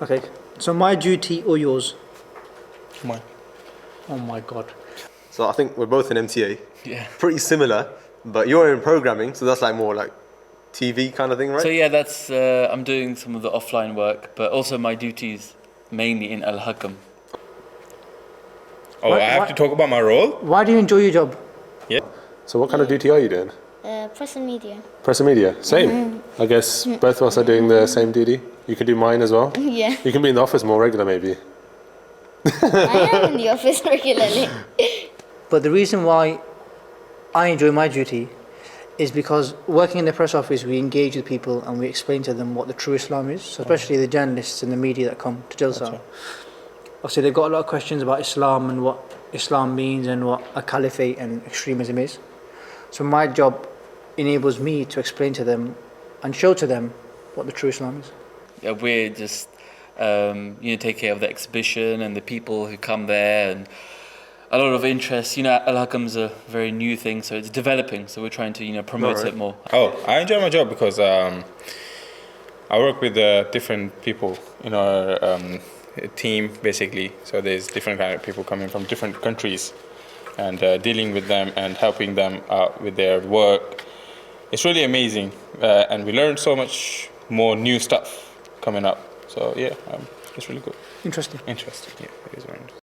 Okay. So my duty or yours? Mine. Oh my God. So I think we're both in MTA. Yeah. Pretty similar, but you're in programming, so that's like more like TV kind of thing, right? So yeah, that's I'm doing some of the offline work, but also my duties mainly in Al Hakam. Oh, I have to talk about my role? Why do you enjoy your job? Yeah. So what kind of duty are you doing? Press and media. Press and media, same. I guess both of us are doing the same duty. You can do mine as well. Yeah. You can be in the office more regular, maybe. I am in the office regularly. But the reason why I enjoy my duty is because working in the press office, we engage with people and we explain to them what the true Islam is, so especially the journalists and the media that come to Jalsa. Obviously, they've got a lot of questions about Islam and what Islam means and what a caliphate and extremism is. So my job enables me to explain to them and show to them what the true Islam is. Yeah, we're just take care of the exhibition and the people who come there, and a lot of interest. Al Hakam's a very new thing, so it's developing. So we're trying to promote it more. Oh, I enjoy my job because I work with different people in our team, basically. So there's different kind of people coming from different countries, and dealing with them and helping them out with their work. It's really amazing, and we learn so much more new stuff coming up. So yeah, it's really good. Interesting. Interesting, yeah, it is very interesting.